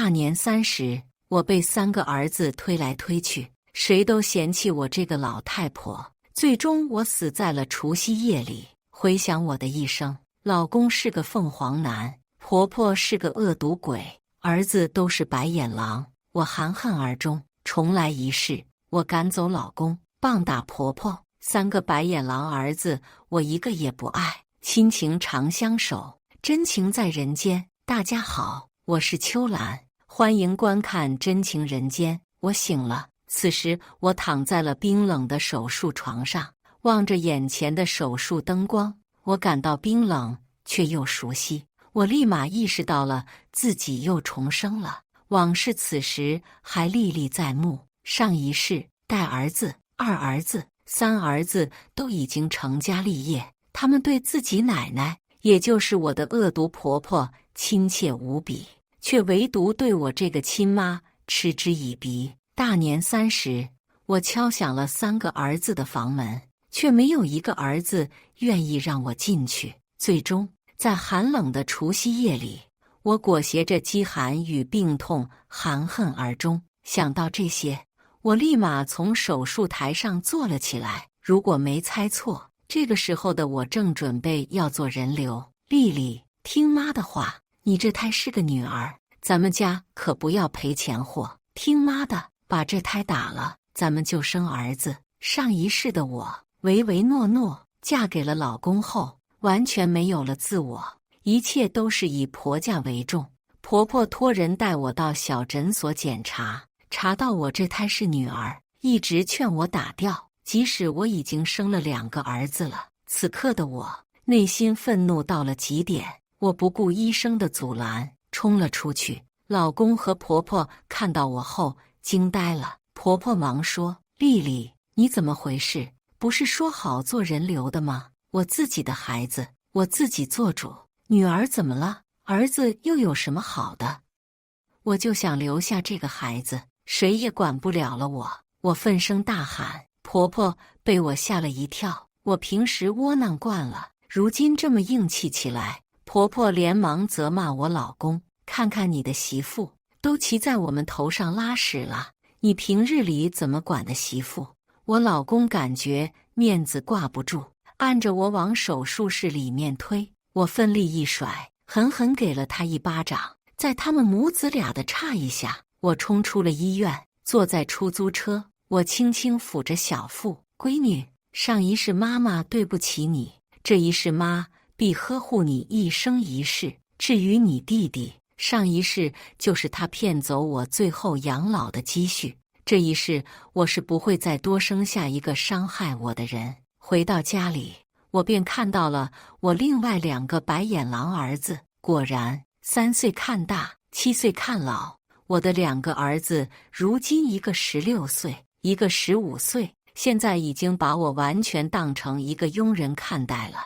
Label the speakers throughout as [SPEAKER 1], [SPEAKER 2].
[SPEAKER 1] 大年30，我被3个儿子推来推去，谁都嫌弃我这个老太婆。最终我死在了除夕夜里。回想我的一生，老公是个凤凰男，婆婆是个恶毒鬼，儿子都是白眼狼。我含恨而终，重来一世。我赶走老公，棒打婆婆，3个白眼狼儿子，我一个也不爱。亲情长相守，真情在人间。大家好，我是秋兰，欢迎观看《真情人间》。我醒了，此时我躺在了冰冷的手术床上，望着眼前的手术灯光，我感到冰冷却又熟悉。我立马意识到了自己又重生了，往事此时还历历在目。上一世，带儿子、2儿子、3儿子都已经成家立业，他们对自己奶奶，也就是我的恶毒婆婆亲切无比，却唯独对我这个亲妈嗤之以鼻。大年30，我敲响了3个儿子的房门，却没有一个儿子愿意让我进去。最终，在寒冷的除夕夜里，我裹挟着饥寒与病痛含恨而终。想到这些，我立马从手术台上坐了起来。如果没猜错，这个时候的我正准备要做人流。丽丽，听妈的话，你这胎是个女儿，咱们家可不要赔钱货。听妈的，把这胎打了，咱们就生儿子。上一世的我唯唯诺诺，嫁给了老公后，完全没有了自我，一切都是以婆家为重。婆婆托人带我到小诊所检查，查到我这胎是女儿，一直劝我打掉，即使我已经生了2个儿子了。此刻的我内心愤怒到了极点，我不顾医生的阻拦，冲了出去。老公和婆婆看到我后惊呆了，婆婆忙说：“丽丽，你怎么回事？不是说好做人流的吗？我自己的孩子，我自己做主，女儿怎么了？儿子又有什么好的？我就想留下这个孩子，谁也管不了了我。”我愤声大喊，婆婆被我吓了一跳。我平时窝囊惯了，如今这么硬气起来，婆婆连忙责骂我老公：“看看你的媳妇，都骑在我们头上拉屎了，你平日里怎么管的媳妇？”我老公感觉面子挂不住，按着我往手术室里面推。我奋力一甩，狠狠给了他一巴掌。在他们母子俩的诧异下，我冲出了医院，坐在出租车，我轻轻抚着小腹：“闺女，上一世妈妈对不起你，这一世妈必呵护你一生一世。至于你弟弟，上一世就是他骗走我最后养老的积蓄，这一世我是不会再多生下一个伤害我的人。”回到家里，我便看到了我另外2个白眼狼儿子。果然，3岁看大，7岁看老。我的2个儿子如今一个16岁，一个15岁，现在已经把我完全当成一个佣人看待了。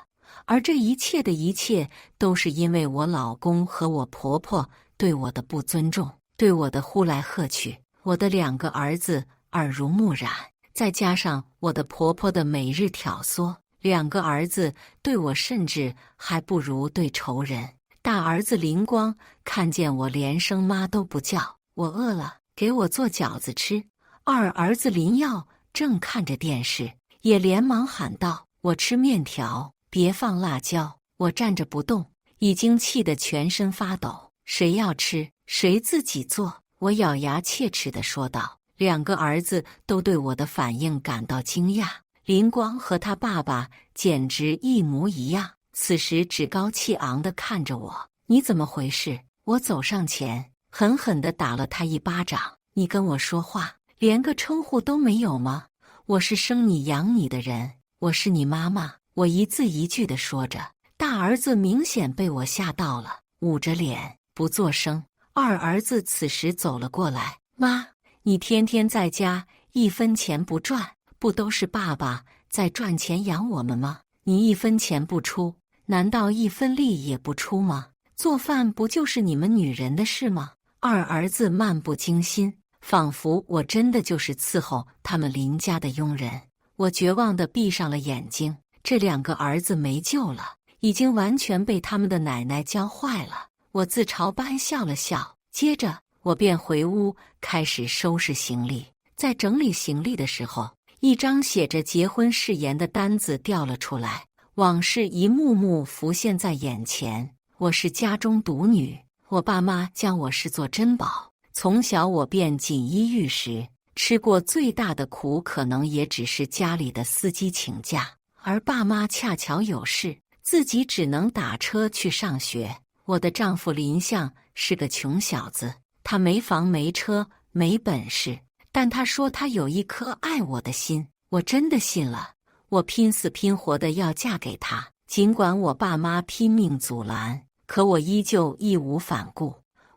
[SPEAKER 1] 而这一切的一切，都是因为我老公和我婆婆对我的不尊重，对我的呼来喝去。我的2个儿子耳濡目染，再加上我的婆婆的每日挑唆，2个儿子对我甚至还不如对仇人。大儿子林光看见我连声妈都不叫，我饿了，给我做饺子吃。2儿子林耀正看着电视，也连忙喊道：“我吃面条，别放辣椒。”我站着不动，已经气得全身发抖。谁要吃，谁自己做。我咬牙切齿地说道。2个儿子都对我的反应感到惊讶，林光和他爸爸简直一模一样，此时趾高气昂地看着我：“你怎么回事？”我走上前，狠狠地打了他一巴掌：“你跟我说话，连个称呼都没有吗？我是生你养你的人，我是你妈妈。”我一字一句地说着。大儿子明显被我吓到了，捂着脸不作声。2儿子此时走了过来：“妈，你天天在家1分钱不赚，不都是爸爸在赚钱养我们吗？你1分钱不出，难道1分力也不出吗？做饭不就是你们女人的事吗？”2儿子漫不经心，仿佛我真的就是伺候他们林家的佣人。我绝望地闭上了眼睛。这2个儿子没救了，已经完全被他们的奶奶教坏了。我自嘲般笑了笑，接着我便回屋开始收拾行李。在整理行李的时候，一张写着结婚誓言的单子掉了出来，往事一幕幕浮现在眼前。我是家中独女，我爸妈将我视作珍宝，从小我便锦衣玉食，吃过最大的苦可能也只是家里的司机请假，而爸妈恰巧有事，自己只能打车去上学。我的丈夫林相是个穷小子，他没房没车没本事，但他说他有一颗爱我的心，我真的信了。我拼死拼活的要嫁给他，尽管我爸妈拼命阻拦，可我依旧义无反顾。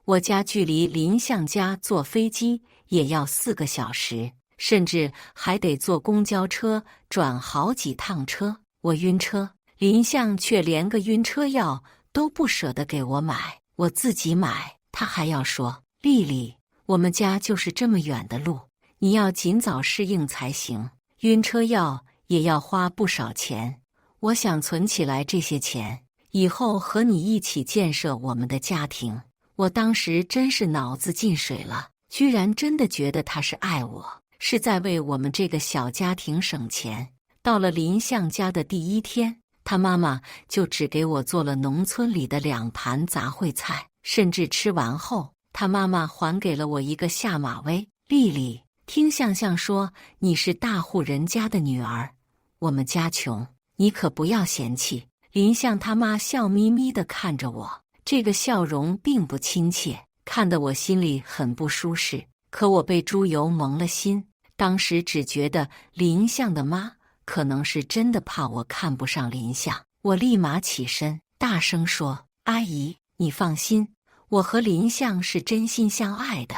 [SPEAKER 1] 我家距离林相家坐飞机也要4个小时，甚至还得坐公交车转好几趟车。我晕车，林相却连个晕车药都不舍得给我买，我自己买。他还要说：“丽丽，我们家就是这么远的路，你要尽早适应才行。晕车药也要花不少钱，我想存起来这些钱，以后和你一起建设我们的家庭。”我当时真是脑子进水了，居然真的觉得他是爱我，是在为我们这个小家庭省钱。到了林相家的第一天，他妈妈就只给我做了农村里的2盘杂烩菜，甚至吃完后，他妈妈还给了我一个下马威。丽丽，听相相说你是大户人家的女儿，我们家穷，你可不要嫌弃。林相他妈笑眯眯地看着我，这个笑容并不亲切，看得我心里很不舒适。可我被猪油蒙了心，当时只觉得林相的妈可能是真的怕我看不上林相。我立马起身，大声说：“阿姨，你放心，我和林相是真心相爱的，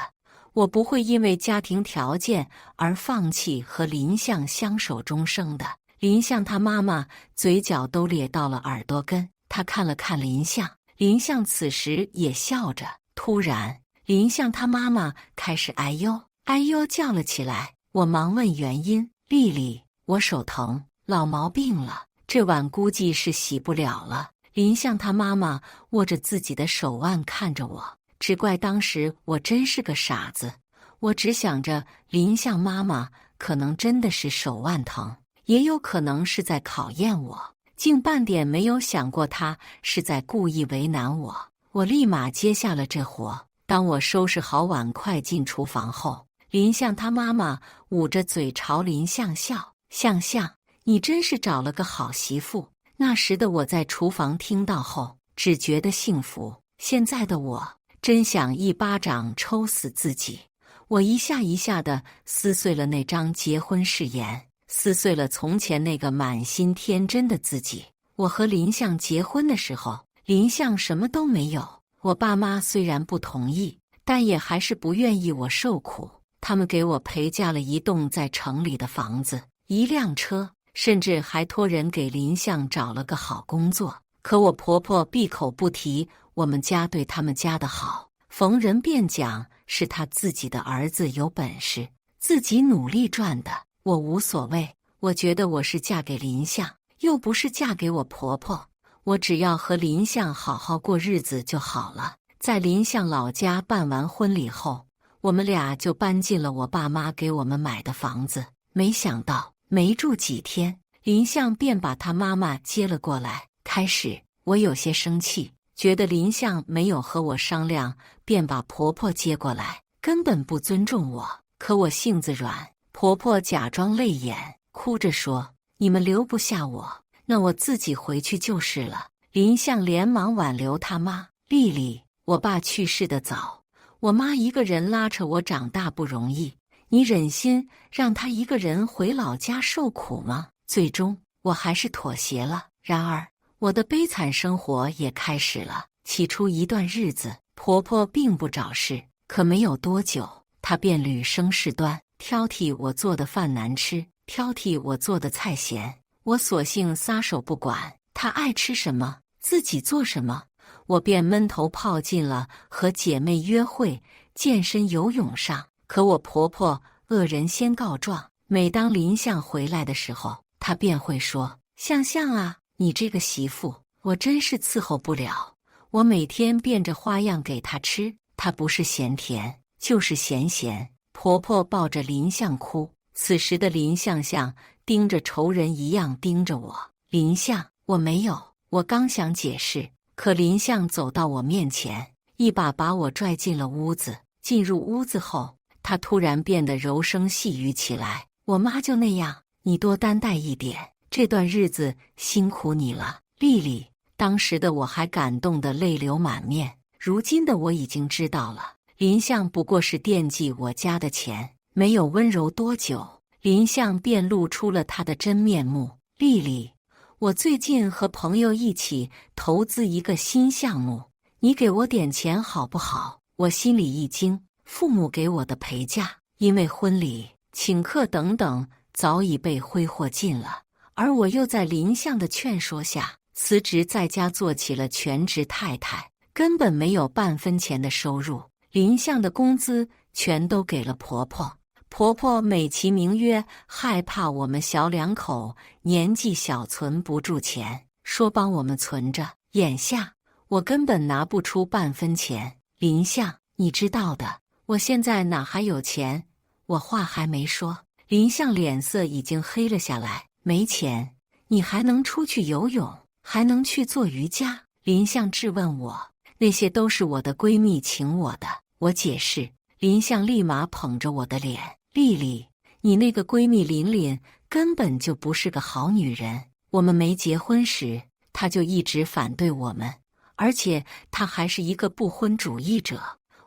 [SPEAKER 1] 我不会因为家庭条件而放弃和林相相守终生的。”林相他妈妈嘴角都咧到了耳朵根，他看了看林相，林相此时也笑着。突然，林相他妈妈开始哎呦哎呦叫了起来。我忙问原因：“丽丽，我手疼，老毛病了，这碗估计是洗不了了。”林相他妈妈握着自己的手腕看着我，只怪当时我真是个傻子，我只想着林相妈妈可能真的是手腕疼，也有可能是在考验我，竟半点没有想过她是在故意为难我。我立马接下了这活。当我收拾好碗筷进厨房后，林相他妈妈捂着嘴朝林相笑：“相相，你真是找了个好媳妇。”那时的我在厨房听到后，只觉得幸福。现在的我真想一巴掌抽死自己。我一下一下地撕碎了那张结婚誓言，撕碎了从前那个满心天真的自己。我和林相结婚的时候，林相什么都没有。我爸妈虽然不同意，但也还是不愿意我受苦。他们给我陪嫁了一栋在城里的房子，1辆车，甚至还托人给林相找了个好工作。可我婆婆闭口不提我们家对他们家的好，逢人便讲是他自己的儿子有本事，自己努力赚的。我无所谓，我觉得我是嫁给林相，又不是嫁给我婆婆，我只要和林相好好过日子就好了。在林相老家办完婚礼后，我们俩就搬进了我爸妈给我们买的房子。没想到没住几天，林相便把他妈妈接了过来。开始我有些生气，觉得林相没有和我商量，便把婆婆接过来，根本不尊重我。可我性子软，婆婆假装泪眼，哭着说：“你们留不下我，那我自己回去就是了。”林相连忙挽留他妈：“丽丽，我爸去世的早，我妈一个人拉扯我长大不容易，你忍心让她一个人回老家受苦吗？”最终我还是妥协了。然而我的悲惨生活也开始了。起初一段日子，婆婆并不找事，可没有多久，她便屡生事端，挑剔我做的饭难吃，挑剔我做的菜咸。我索性撒手不管，她爱吃什么自己做什么，我便闷头泡进了和姐妹约会、健身、游泳上。可我婆婆恶人先告状，每当林相回来的时候，她便会说：“相相啊，你这个媳妇，我真是伺候不了。我每天变着花样给她吃，它不是咸甜，就是咸咸。婆婆抱着林相哭，此时的林相像盯着仇人一样盯着我。林相，我没有。我刚想解释，可林相走到我面前，一把把我拽进了屋子。进入屋子后，他突然变得柔声细语起来：“我妈就那样，你多担待一点。这段日子辛苦你了，丽丽。”当时的我还感动得泪流满面，如今的我已经知道了，林相不过是惦记我家的钱。没有温柔多久，林相便露出了他的真面目：“丽丽，我最近和朋友一起投资一个新项目，你给我点钱好不好？”我心里一惊，父母给我的陪嫁，因为婚礼、请客等等早已被挥霍尽了，而我又在林相的劝说下辞职，在家做起了全职太太，根本没有半分钱的收入。林相的工资全都给了婆婆，婆婆美其名曰害怕我们小两口年纪小存不住钱，说帮我们存着。眼下我根本拿不出半分钱。林相，你知道的，我现在哪还有钱？我话还没说，林相脸色已经黑了下来。没钱，你还能出去游泳，还能去做瑜伽？林相质问我。那些都是我的闺蜜请我的，我解释。林相立马捧着我的脸：“丽丽，你那个闺蜜琳琳根本就不是个好女人。我们没结婚时，她就一直反对我们，而且她还是一个不婚主义者。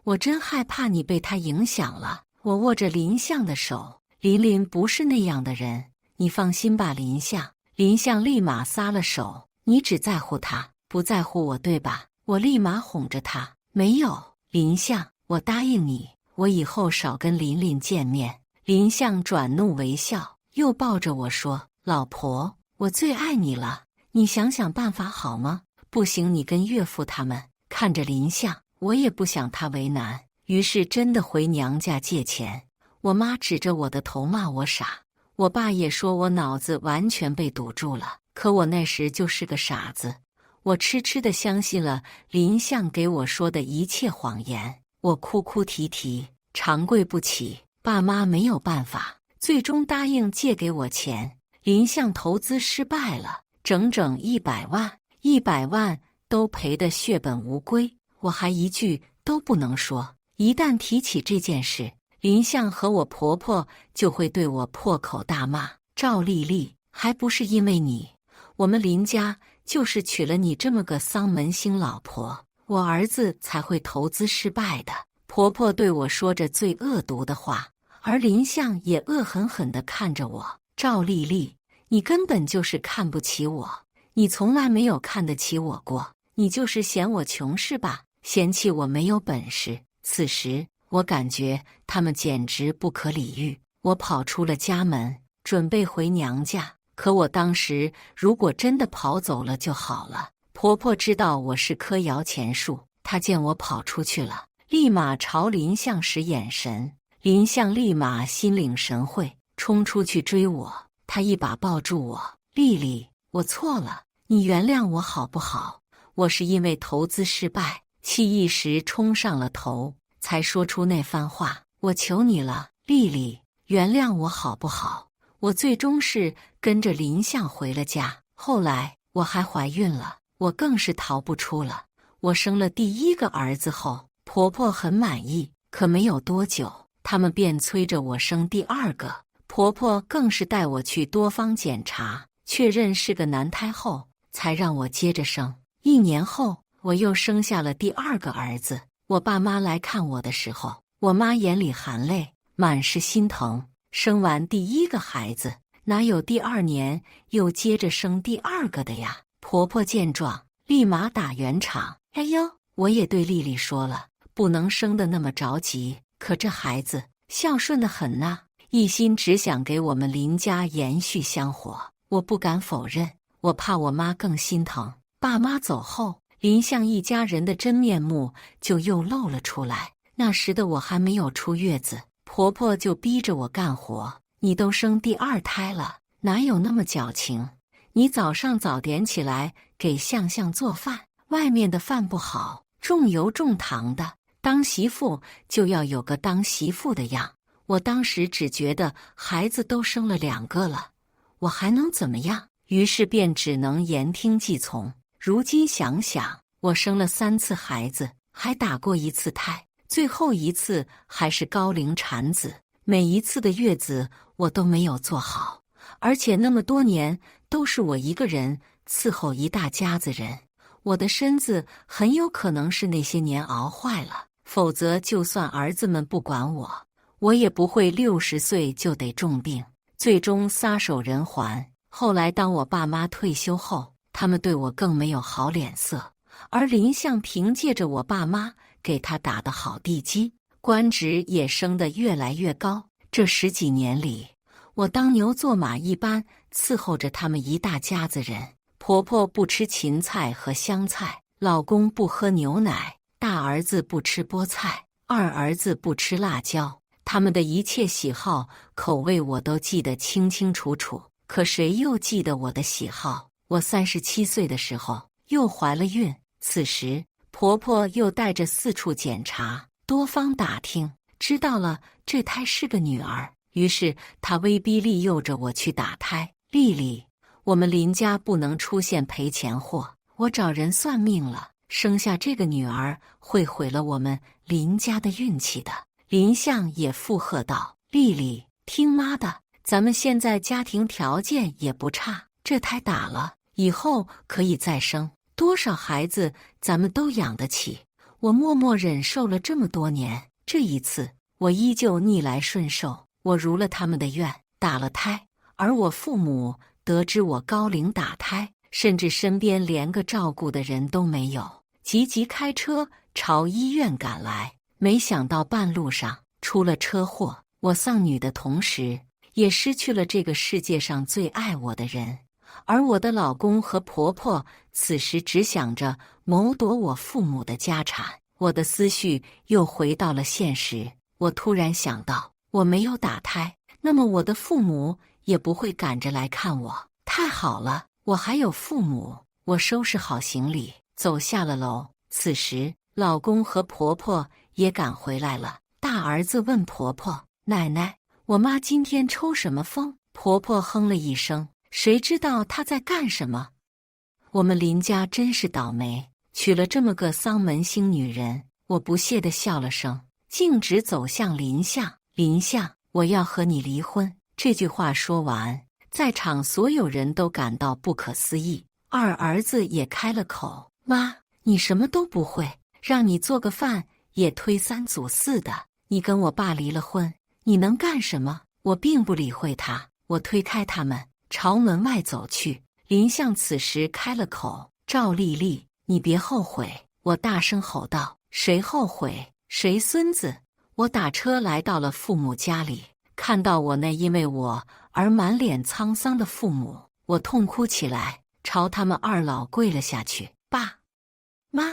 [SPEAKER 1] 我真害怕你被她影响了。”我握着林相的手：“琳琳不是那样的人，你放心吧，林相。”林相立马撒了手：“你只在乎她，不在乎我，对吧？”我立马哄着他：“没有，林相，我答应你，我以后少跟琳琳见面。”林相转怒为笑，又抱着我说：“老婆，我最爱你了，你想想办法好吗？不行，你跟岳父他们。”看着林相，我也不想他为难，于是真的回娘家借钱。我妈指着我的头骂我傻，我爸也说我脑子完全被堵住了，可我那时就是个傻子。我痴痴地相信了林相给我说的一切谎言，我哭哭啼啼，长跪不起。爸妈没有办法，最终答应借给我钱。林相投资失败了，整整100万，100万都赔得血本无归。我还一句都不能说，一旦提起这件事，林相和我婆婆就会对我破口大骂：“赵丽丽，还不是因为你，我们林家就是娶了你这么个丧门星老婆，我儿子才会投资失败的。”婆婆对我说着最恶毒的话，而林相也恶狠狠地看着我：“赵丽丽，你根本就是看不起我，你从来没有看得起我过，你就是嫌我穷是吧？嫌弃我没有本事。”此时我感觉他们简直不可理喻，我跑出了家门，准备回娘家。可我当时如果真的跑走了就好了。婆婆知道我是棵摇钱树，她见我跑出去了，立马朝林相使眼神。林相立马心领神会，冲出去追我。他一把抱住我：“丽丽，我错了，你原谅我好不好？我是因为投资失败，气一时冲上了头，才说出那番话。我求你了，丽丽，原谅我好不好？”我最终是跟着林相回了家。后来我还怀孕了，我更是逃不出了。我生了第1个儿子后，婆婆很满意，可没有多久，他们便催着我生第2个。婆婆更是带我去多方检查，确认是个男胎后，才让我接着生。1年后，我又生下了第2个儿子。我爸妈来看我的时候，我妈眼里含泪，满是心疼。生完第1个孩子，哪有第2年又接着生第2个的呀？婆婆见状，立马打圆场：“哎呦，我也对丽丽说了，不能生得那么着急，可这孩子孝顺得很呐，一心只想给我们林家延续香火。”我不敢否认，我怕我妈更心疼。爸妈走后，林相一家人的真面目就又露了出来。那时的我还没有出月子，婆婆就逼着我干活：“你都生第2胎了，哪有那么矫情？你早上早点起来给相相做饭，外面的饭不好，重油重糖的，当媳妇就要有个当媳妇的样。我当时只觉得孩子都生了2个了，我还能怎么样？于是便只能言听计从。如今想想，我生了3次孩子，还打过1次胎，最后一次还是高龄产子，每一次的月子我都没有做好，而且那么多年都是我一个人伺候一大家子人，我的身子很有可能是那些年熬坏了，否则就算儿子们不管我，我也不会60岁就得重病，最终撒手人寰。后来当我爸妈退休后，他们对我更没有好脸色，而林相凭借着我爸妈给他打的好地基，官职也升得越来越高。这10几年里，我当牛做马一般伺候着他们一大家子人。婆婆不吃芹菜和香菜，老公不喝牛奶，大儿子不吃菠菜，二儿子不吃辣椒，他们的一切喜好口味我都记得清清楚楚。可谁又记得我的喜好？我37岁的时候又怀了孕，此时婆婆又带着四处检查，多方打听，知道了这胎是个女儿，于是她威逼利诱着我去打胎。丽丽，我们林家不能出现赔钱货，我找人算命了，生下这个女儿会毁了我们林家的运气的。林相也附和道：丽丽，听妈的，咱们现在家庭条件也不差，这胎打了以后可以再生，多少孩子咱们都养得起。我默默忍受了这么多年，这一次我依旧逆来顺受，我如了他们的愿，打了胎。而我父母得知我高龄打胎，甚至身边连个照顾的人都没有，急急开车朝医院赶来。没想到半路上出了车祸，我丧女的同时也失去了这个世界上最爱我的人。而我的老公和婆婆此时只想着谋夺我父母的家产，我的思绪又回到了现实。我突然想到，我没有打胎，那么我的父母也不会赶着来看我。太好了，我还有父母。我收拾好行李，走下了楼。此时老公和婆婆也赶回来了。大儿子问婆婆：奶奶，我妈今天抽什么风？婆婆哼了一声，谁知道她在干什么？我们林家真是倒霉，娶了这么个丧门星女人。我不屑地笑了声，径直走向林相。林相，我要和你离婚。这句话说完，在场所有人都感到不可思议。二儿子也开了口：妈，你什么都不会，让你做个饭也推三阻四的。你跟我爸离了婚，你能干什么？我并不理会他，我推开他们，朝门外走去。林相此时开了口：赵丽丽，你别后悔。我大声吼道：谁后悔？谁孙子？我打车来到了父母家里，看到我那因为我而满脸沧桑的父母，我痛哭起来，朝他们二老跪了下去。爸妈，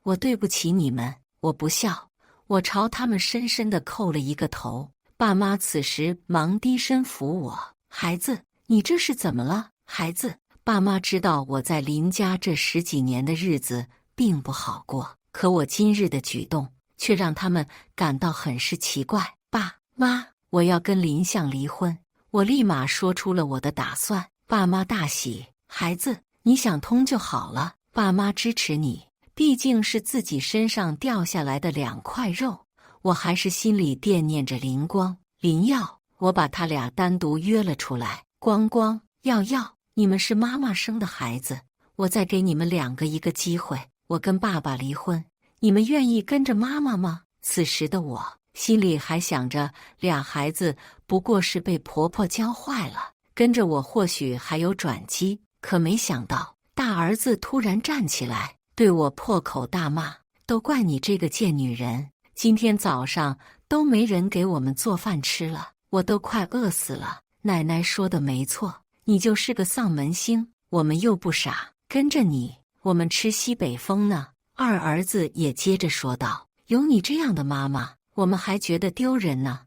[SPEAKER 1] 我对不起你们，我不孝。我朝他们深深地叩了一个头。爸妈此时忙低身扶我：孩子，你这是怎么了？孩子，爸妈知道我在林家这10几年的日子并不好过，可我今日的举动却让他们感到很是奇怪。爸妈，我要跟林相离婚。我立马说出了我的打算。爸妈大喜：孩子，你想通就好了，爸妈支持你，毕竟是自己身上掉下来的2块肉。我还是心里惦念着林光、林耀，我把他俩单独约了出来。光光、耀耀，你们是妈妈生的孩子，我再给你们2个一个机会，我跟爸爸离婚，你们愿意跟着妈妈吗？此时的我心里还想着，2孩子不过是被婆婆教坏了，跟着我或许还有转机。可没想到，大儿子突然站起来，对我破口大骂：都怪你这个贱女人，今天早上都没人给我们做饭吃了，我都快饿死了。奶奶说的没错，你就是个丧门星，我们又不傻，跟着你，我们吃西北风呢。二儿子也接着说道：有你这样的妈妈，我们还觉得丢人呢。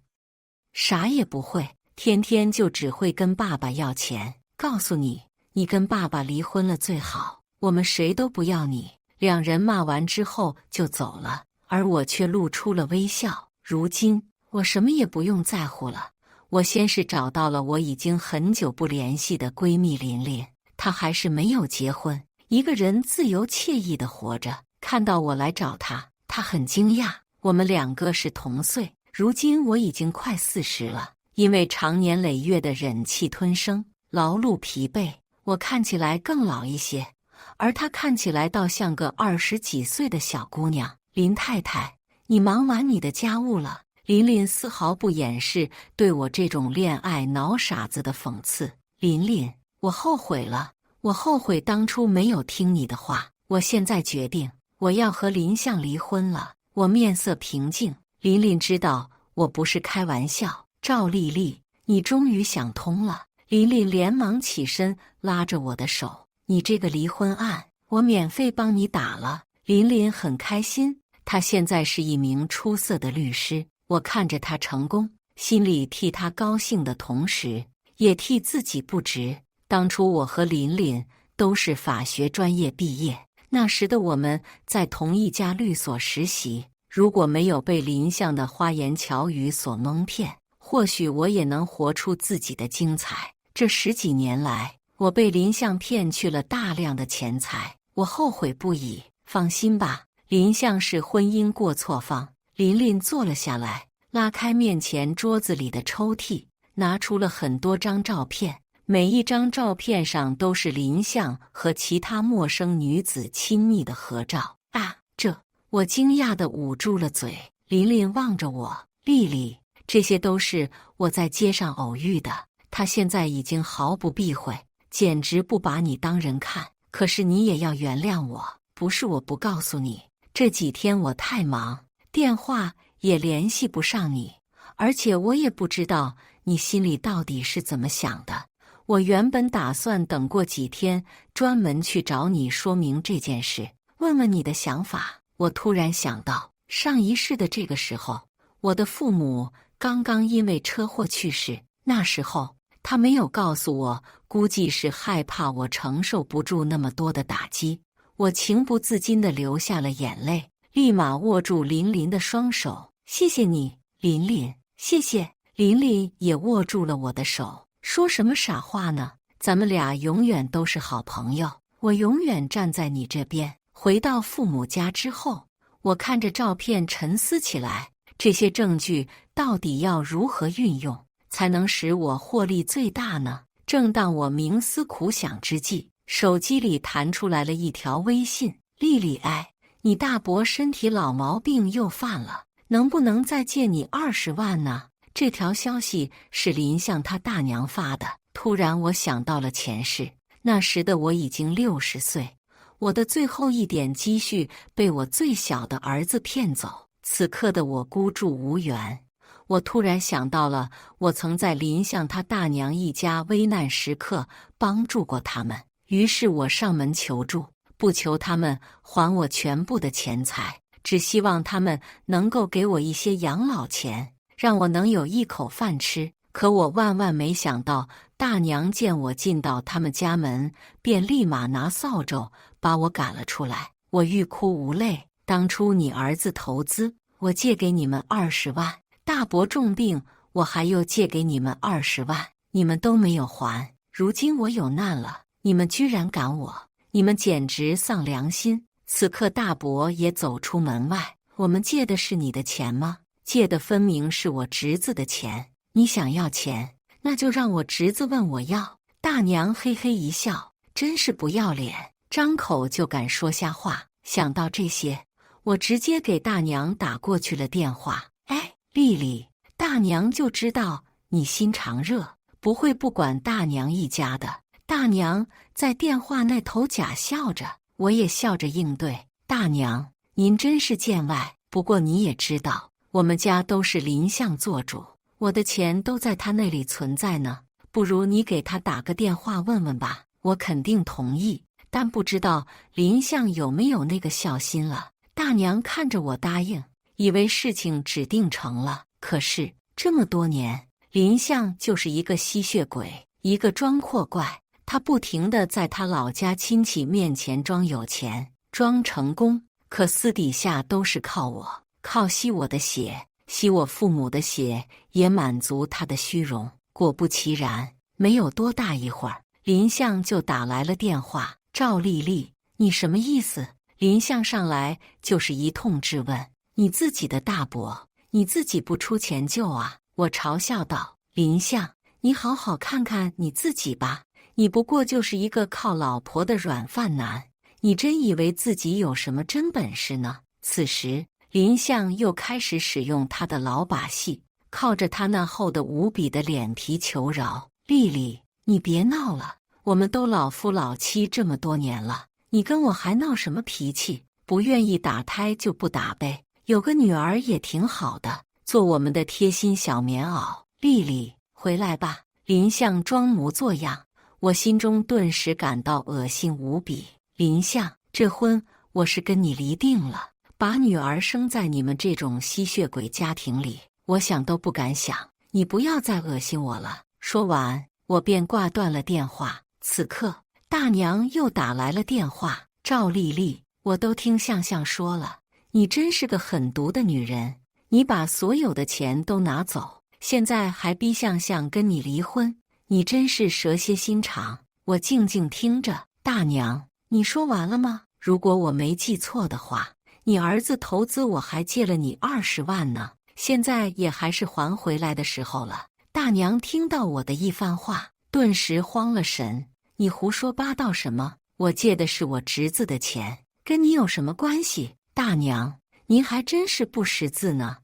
[SPEAKER 1] 啥也不会，天天就只会跟爸爸要钱。告诉你，你跟爸爸离婚了最好，我们谁都不要你。2人骂完之后就走了。而我却露出了微笑。如今我什么也不用在乎了。我先是找到了我已经很久不联系的闺蜜琳琳，她还是没有结婚，一个人自由惬意地活着。看到我来找她，她很惊讶。我们两个是同岁，如今我已经快40了，因为长年累月的忍气吞声、劳碌疲惫，我看起来更老一些，而她看起来倒像个20几岁的小姑娘。林太太，你忙完你的家务了？琳琳丝毫不掩饰对我这种恋爱脑傻子的讽刺。琳琳，我后悔了，我后悔当初没有听你的话。我现在决定，我要和林相离婚了。我面色平静。琳琳知道我不是开玩笑。赵丽丽，你终于想通了。琳琳连忙起身拉着我的手，你这个离婚案，我免费帮你打了。琳琳很开心，她现在是一名出色的律师。我看着他成功，心里替他高兴的同时，也替自己不值。当初我和琳琳都是法学专业毕业，那时的我们在同一家律所实习。如果没有被林相的花言巧语所蒙骗，或许我也能活出自己的精彩。这10几年来，我被林相骗去了大量的钱财，我后悔不已。放心吧，林相是婚姻过错方。琳琳坐了下来，拉开面前桌子里的抽屉，拿出了很多张照片，每一张照片上都是林相和其他陌生女子亲密的合照。我惊讶地捂住了嘴。琳琳望着我，丽丽，这些都是我在街上偶遇的。她现在已经毫不避讳，简直不把你当人看。可是你也要原谅我，不是我不告诉你，这几天我太忙，电话也联系不上你，而且我也不知道你心里到底是怎么想的。我原本打算等过几天专门去找你说明这件事，问问你的想法。我突然想到，上一世的这个时候，我的父母刚刚因为车祸去世，那时候他没有告诉我，估计是害怕我承受不住那么多的打击。我情不自禁地流下了眼泪，立马握住琳琳的双手。谢谢你，琳琳，谢谢。琳琳也握住了我的手，说什么傻话呢？咱们俩永远都是好朋友，我永远站在你这边。回到父母家之后，我看着照片沉思起来，这些证据到底要如何运用，才能使我获利最大呢？正当我冥思苦想之际，手机里弹出来了一条微信：丽丽，你大伯身体老毛病又犯了，能不能再借你20万呢？这条消息是林相他大娘发的。突然我想到了前世，那时的我已经60岁，我的最后一点积蓄被我最小的儿子骗走，此刻的我孤注无援。我突然想到了，我曾在林相他大娘一家危难时刻帮助过他们，于是我上门求助，不求他们还我全部的钱财，只希望他们能够给我一些养老钱，让我能有一口饭吃。可我万万没想到，大娘见我进到他们家门，便立马拿扫帚把我赶了出来。我欲哭无泪。当初你儿子投资，我借给你们20万，大伯重病，我还又借给你们20万，你们都没有还。如今我有难了，你们居然赶我，你们简直丧良心。此刻大伯也走出门外，我们借的是你的钱吗？借的分明是我侄子的钱。你想要钱，那就让我侄子问我要。大娘嘿嘿一笑，真是不要脸，张口就敢说瞎话。想到这些，我直接给大娘打过去了电话。丽丽，大娘就知道你心肠热，不会不管大娘一家的。大娘在电话那头假笑着，我也笑着应对。大娘，您真是见外，不过你也知道，我们家都是林相做主，我的钱都在他那里存在呢，不如你给他打个电话问问吧。我肯定同意，但不知道林相有没有那个孝心了。大娘看着我答应，以为事情指定成了。可是这么多年，林相就是一个吸血鬼，一个装阔怪。他不停地在他老家亲戚面前装有钱，装成功，可私底下都是靠我，靠吸我的血，吸我父母的血，也满足他的虚荣。果不其然，没有多大一会儿，林相就打来了电话。赵丽丽，你什么意思？林相上来就是一通质问。你自己的大伯，你自己不出钱救啊？我嘲笑道。林相，你好好看看你自己吧，你不过就是一个靠老婆的软饭男，你真以为自己有什么真本事呢？此时，林相又开始使用他的老把戏，靠着他那厚得无比的脸皮求饶。丽丽，你别闹了，我们都老夫老妻这么多年了，你跟我还闹什么脾气？不愿意打胎就不打呗，有个女儿也挺好的，做我们的贴心小棉袄。丽丽，回来吧。林相装模作样，我心中顿时感到恶心无比。林相，这婚我是跟你离定了，把女儿生在你们这种吸血鬼家庭里，我想都不敢想。你不要再恶心我了。说完，我便挂断了电话。此刻，大娘又打来了电话。赵丽丽，我都听相相说了，你真是个狠毒的女人，你把所有的钱都拿走，现在还逼相相跟你离婚，你真是蛇蝎心肠。我静静听着。大娘，你说完了吗？如果我没记错的话，你儿子投资我还借了你20万呢，现在也还是还回来的时候了。大娘听到我的一番话，顿时慌了神。你胡说八道什么？我借的是我侄子的钱，跟你有什么关系？大娘，您还真是不识字呢。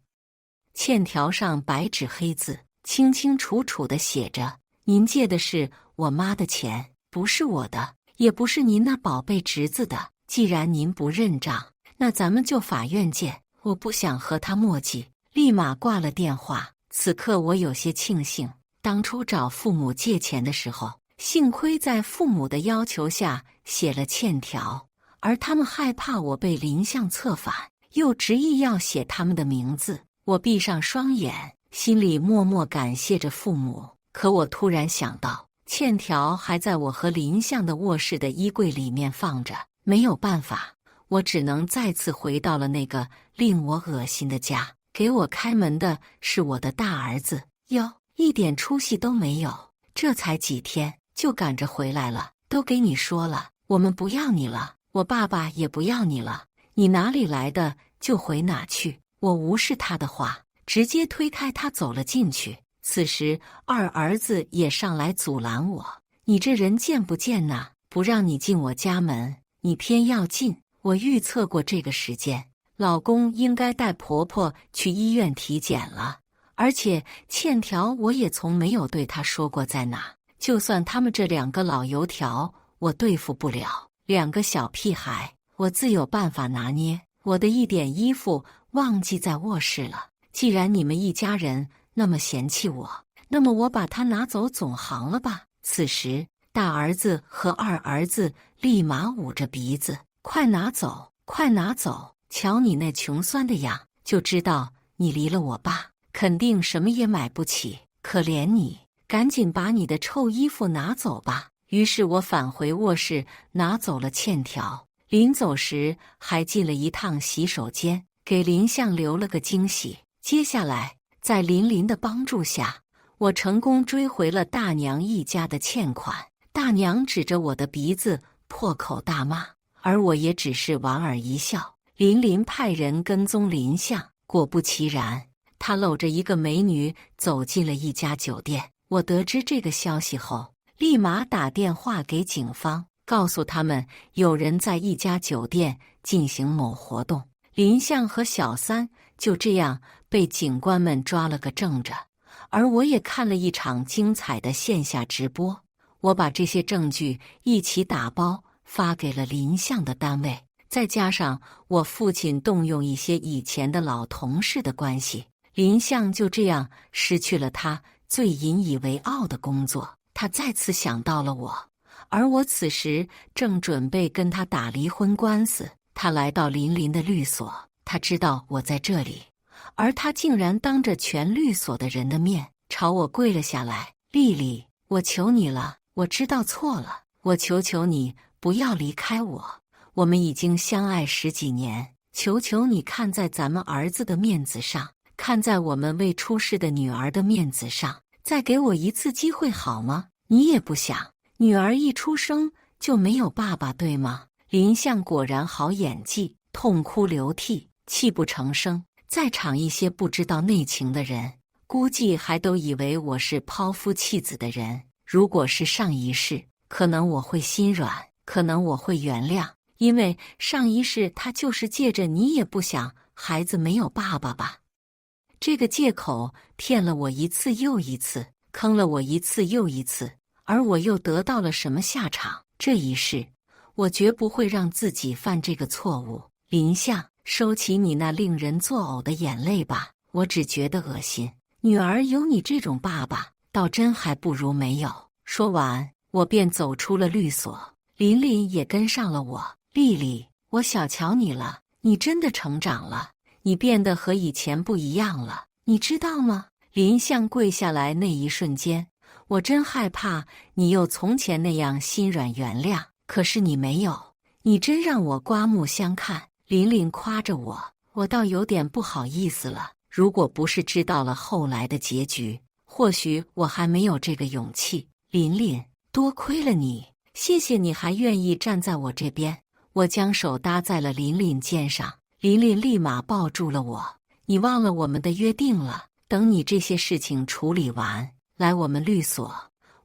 [SPEAKER 1] 欠条上白纸黑字，清清楚楚地写着：您借的是我妈的钱，不是我的，也不是您那宝贝侄子的。既然您不认账，那咱们就法院见。我不想和他磨叽，立马挂了电话。此刻我有些庆幸，当初找父母借钱的时候，幸亏在父母的要求下写了欠条，而他们害怕我被林相策反，又执意要写他们的名字。我闭上双眼，心里默默感谢着父母。可我突然想到，欠条还在我和林相的卧室的衣柜里面放着，没有办法，我只能再次回到了那个令我恶心的家。给我开门的是我的大儿子，哟，一点出息都没有，这才几天就赶着回来了。都给你说了，我们不要你了，我爸爸也不要你了，你哪里来的就回哪去。我无视他的话，直接推开他走了进去。此时二儿子也上来阻拦我，你这人贱不贱呐？不让你进我家门，你偏要进。我预测过这个时间，老公应该带婆婆去医院体检了，而且欠条我也从没有对她说过在哪。就算他们这2个老油条我对付不了，2个小屁孩我自有办法拿捏。我的一点衣服忘记在卧室了，既然你们一家人那么嫌弃我，那么我把它拿走总行了吧。此时大儿子和二儿子立马捂着鼻子，快拿走，快拿走，瞧你那穷酸的样，就知道你离了我爸肯定什么也买不起，可怜你，赶紧把你的臭衣服拿走吧。于是我返回卧室，拿走了欠条，临走时还进了一趟洗手间，给林相留了个惊喜。接下来在琳琳的帮助下，我成功追回了大娘一家的欠款。大娘指着我的鼻子破口大骂，而我也只是莞尔一笑。琳琳派人跟踪林相，果不其然，他搂着一个美女走进了一家酒店。我得知这个消息后，立马打电话给警方，告诉他们有人在一家酒店进行某活动。林相和小三就这样被警官们抓了个正着，而我也看了一场精彩的线下直播。我把这些证据一起打包发给了林相的单位，再加上我父亲动用一些以前的老同事的关系，林相就这样失去了他最引以为傲的工作。他再次想到了我，而我此时正准备跟他打离婚官司。他来到琳琳的律所，他知道我在这里，而他竟然当着全律所的人的面朝我跪了下来。丽丽，我求你了，我知道错了，我求求你不要离开我，我们已经相爱10几年，求求你看在咱们儿子的面子上，看在我们未出世的女儿的面子上，再给我一次机会好吗？你也不想，女儿一出生就没有爸爸，对吗？林相果然好演技，痛哭流涕，泣不成声。在场一些不知道内情的人，估计还都以为我是抛夫弃子的人。如果是上一世，可能我会心软，可能我会原谅，因为上一世他就是借着你也不想孩子没有爸爸吧，这个借口骗了我一次又一次，坑了我一次又一次，而我又得到了什么下场？这一世，我绝不会让自己犯这个错误。林相，收起你那令人作呕的眼泪吧，我只觉得恶心。女儿有你这种爸爸，倒真还不如没有。说完，我便走出了律所，琳琳也跟上了我。丽丽，我小瞧你了，你真的成长了，你变得和以前不一样了，你知道吗？林相跪下来那一瞬间，我真害怕你又从前那样心软原谅，可是你没有，你真让我刮目相看。琳琳夸着我，我倒有点不好意思了。如果不是知道了后来的结局，或许我还没有这个勇气。琳琳，多亏了你，谢谢你还愿意站在我这边。我将手搭在了琳琳肩上，琳琳立马抱住了我。你忘了我们的约定了？等你这些事情处理完，来我们律所，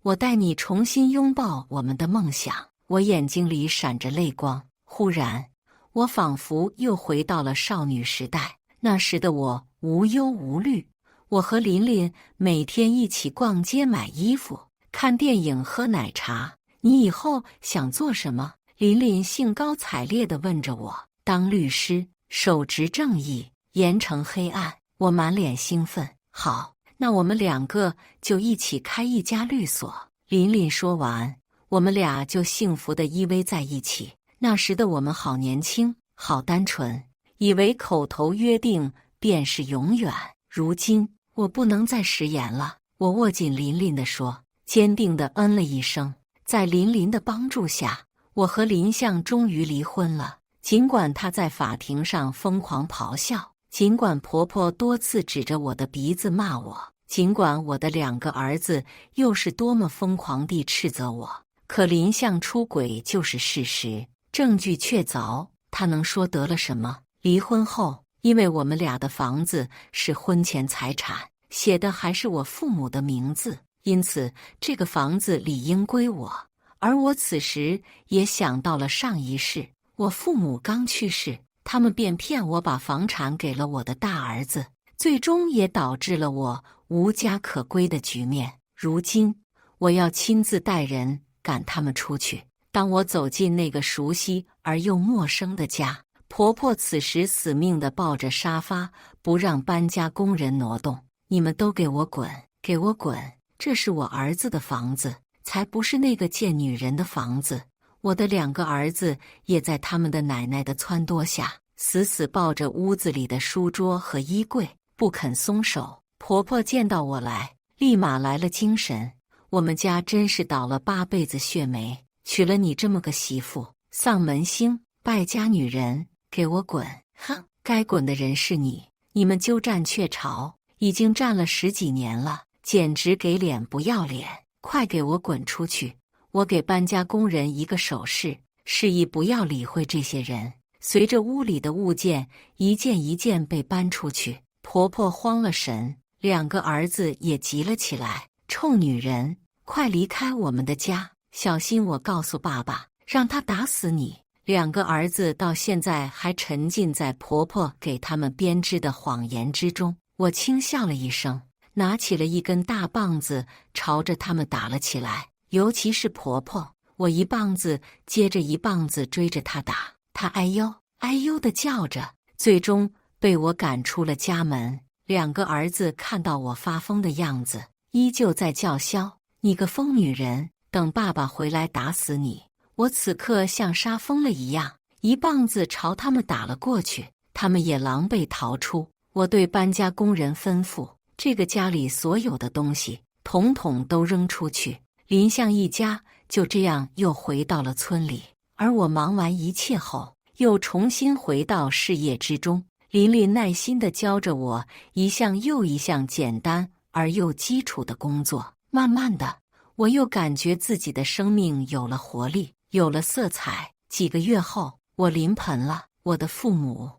[SPEAKER 1] 我带你重新拥抱我们的梦想。我眼睛里闪着泪光，忽然，我仿佛又回到了少女时代。那时的我无忧无虑，我和琳琳每天一起逛街买衣服，看电影喝奶茶。你以后想做什么？琳琳兴高采烈地问着我。当律师，手执正义，严惩黑暗。我满脸兴奋。好，那我们两个就一起开一家律所。琳琳说完，我们俩就幸福地依偎在一起。那时的我们好年轻，好单纯，以为口头约定便是永远。如今我不能再食言了，我握紧琳琳的说，坚定地嗯了一声。在琳琳的帮助下，我和林相终于离婚了。尽管他在法庭上疯狂咆哮，尽管婆婆多次指着我的鼻子骂我，尽管我的2个儿子又是多么疯狂地斥责我，可林相出轨就是事实，证据确凿，他能说得了什么？离婚后，因为我们俩的房子是婚前财产，写的还是我父母的名字，因此这个房子理应归我。而我此时也想到了上一世，我父母刚去世，他们便骗我把房产给了我的大儿子，最终也导致了我无家可归的局面。如今，我要亲自带人赶他们出去。当我走进那个熟悉而又陌生的家，婆婆此时死命地抱着沙发，不让搬家工人挪动。你们都给我滚，给我滚！这是我儿子的房子，才不是那个贱女人的房子。我的2个儿子也在他们的奶奶的撺掇下，死死抱着屋子里的书桌和衣柜，不肯松手。婆婆见到我来，立马来了精神。我们家真是倒了8辈子血霉，娶了你这么个媳妇，丧门星，败家女人，给我滚！哼，该滚的人是你。你们鸠占鹊巢，已经占了10几年了，简直给脸不要脸！快给我滚出去！我给搬家工人一个手势，示意不要理会这些人。随着屋里的物件一件一件被搬出去，婆婆慌了神，2个儿子也急了起来。臭女人，快离开我们的家！小心我告诉爸爸，让他打死你！2个儿子到现在还沉浸在婆婆给他们编织的谎言之中。我轻笑了一声，拿起了一根大棒子，朝着他们打了起来。尤其是婆婆，我一棒子接着一棒子追着她打，她哎呦哎呦地叫着，最终被我赶出了家门。2个儿子看到我发疯的样子，依旧在叫嚣：“你个疯女人，等爸爸回来打死你！”我此刻像杀疯了一样，一棒子朝他们打了过去，他们也狼狈逃出。我对搬家工人吩咐：“这个家里所有的东西，统统都扔出去。”林相一家就这样又回到了村里，而我忙完一切后，又重新回到事业之中。琳琳耐心地教着我一项又一项简单而又基础的工作。慢慢的，我又感觉自己的生命有了活力，有了色彩。几个月后，我临盆了。我的父母，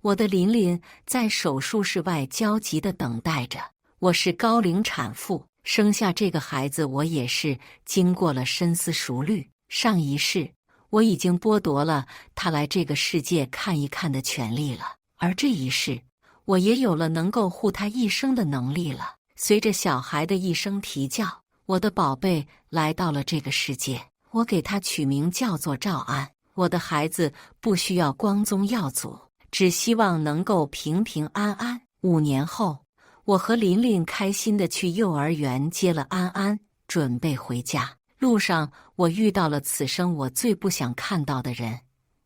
[SPEAKER 1] 我的琳琳在手术室外焦急地等待着。我是高龄产妇，生下这个孩子，我也是经过了深思熟虑。上一世，我已经剥夺了他来这个世界看一看的权利了，而这一世，我也有了能够护他一生的能力了。随着小孩的一声啼叫，我的宝贝来到了这个世界。我给他取名叫做赵安。我的孩子不需要光宗耀祖，只希望能够平平安安。5年后，我和琳琳开心地去幼儿园接了安安，准备回家。路上，我遇到了此生我最不想看到的人，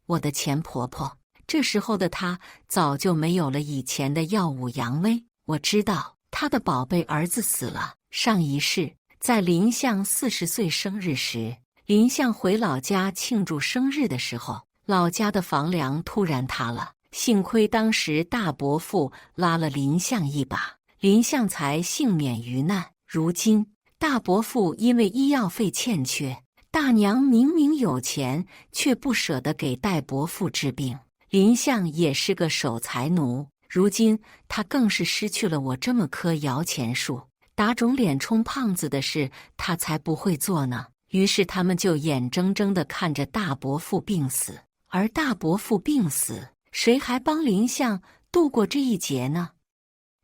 [SPEAKER 1] 我的前婆婆。这时候的她早就没有了以前的耀武扬威。我知道她的宝贝儿子死了。上一世，在林相40岁生日时，林相回老家庆祝生日的时候，老家的房梁突然塌了。幸亏当时大伯父拉了林相一把，林相才幸免于难。如今大伯父因为医药费欠缺，大娘明明有钱，却不舍得给大伯父治病。林相也是个守财奴，如今他更是失去了我这么棵摇钱树。打肿脸充胖子的事，他才不会做呢。于是他们就眼睁睁地看着大伯父病死，而大伯父病死，谁还帮林相度过这一劫呢？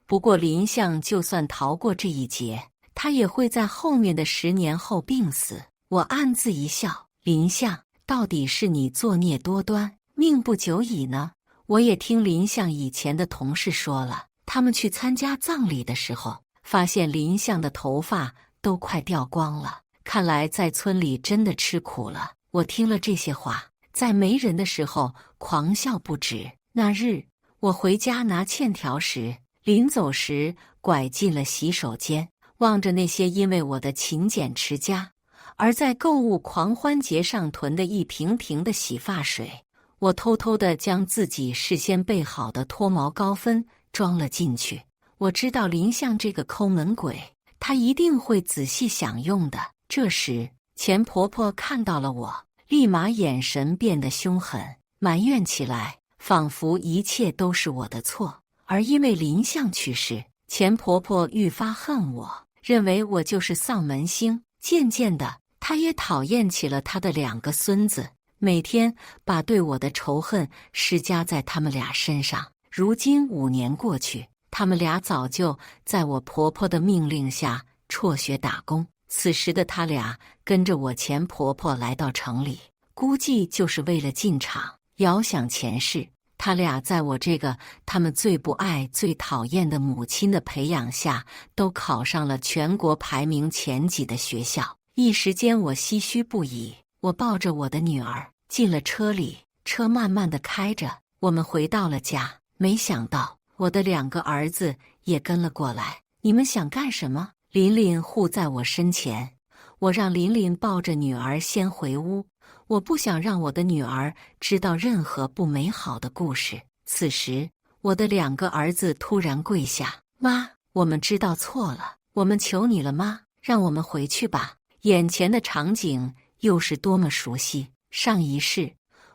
[SPEAKER 1] 不过林相就算逃过这一劫，他也会在后面的10年后病死。我暗自一笑，林相，到底是你作孽多端，命不久矣呢？我也听林相以前的同事说了，他们去参加葬礼的时候，发现林相的头发都快掉光了。看来在村里真的吃苦了。我听了这些话，在没人的时候狂笑不止。那日我回家拿欠条时，临走时拐进了洗手间，望着那些因为我的勤俭持家而在购物狂欢节上囤的一瓶瓶的洗发水，我偷偷地将自己事先备好的脱毛膏分装了进去。我知道林相这个抠门鬼，他一定会仔细享用的。这时，钱婆婆看到了我，立马眼神变得凶狠，埋怨起来，仿佛一切都是我的错。而因为林相去世，钱婆婆愈发恨我，认为我就是丧门星。渐渐的，她也讨厌起了她的2个孙子，每天把对我的仇恨施加在他们俩身上。如今5年过去，他们俩早就在我婆婆的命令下辍学打工。此时的他俩跟着我前婆婆来到城里，估计就是为了进厂。遥想前世，他俩在我这个他们最不爱最讨厌的母亲的培养下，都考上了全国排名前几的学校。一时间我唏嘘不已。我抱着我的女儿进了车里，车慢慢地开着，我们回到了家。没想到我的2个儿子也跟了过来。你们想干什么？琳琳护在我身前，我让琳琳抱着女儿先回屋，我不想让我的女儿知道任何不美好的故事。此时，我的2个儿子突然跪下：“妈，我们知道错了，我们求你了，妈，让我们回去吧。”眼前的场景又是多么熟悉！上一世，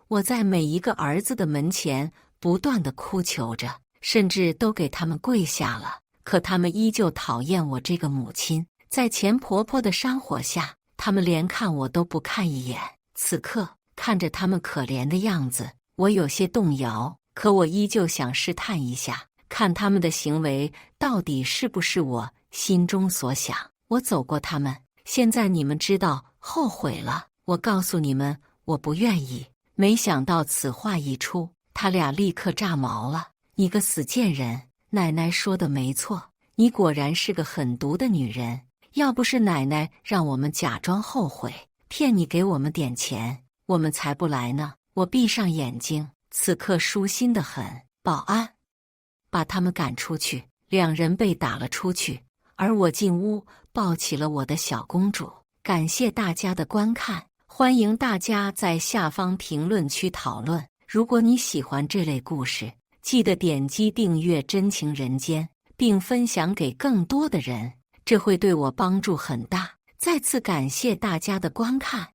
[SPEAKER 1] 我在每一个儿子的门前不断地哭求着，甚至都给他们跪下了。可他们依旧讨厌我这个母亲，在钱婆婆的山火下，他们连看我都不看一眼。此刻看着他们可怜的样子，我有些动摇，可我依旧想试探一下，看他们的行为到底是不是我心中所想。我走过他们，现在你们知道后悔了。我告诉你们，我不愿意。没想到此话一出，他俩立刻炸毛了。你个死贱人！奶奶说的没错，你果然是个狠毒的女人。要不是奶奶让我们假装后悔，骗你给我们点钱，我们才不来呢。我闭上眼睛，此刻舒心得很。保安，把他们赶出去。2人被打了出去，而我进屋抱起了我的小公主。感谢大家的观看，欢迎大家在下方评论区讨论。如果你喜欢这类故事，记得点击订阅《真情人间》，并分享给更多的人，这会对我帮助很大。再次感谢大家的观看。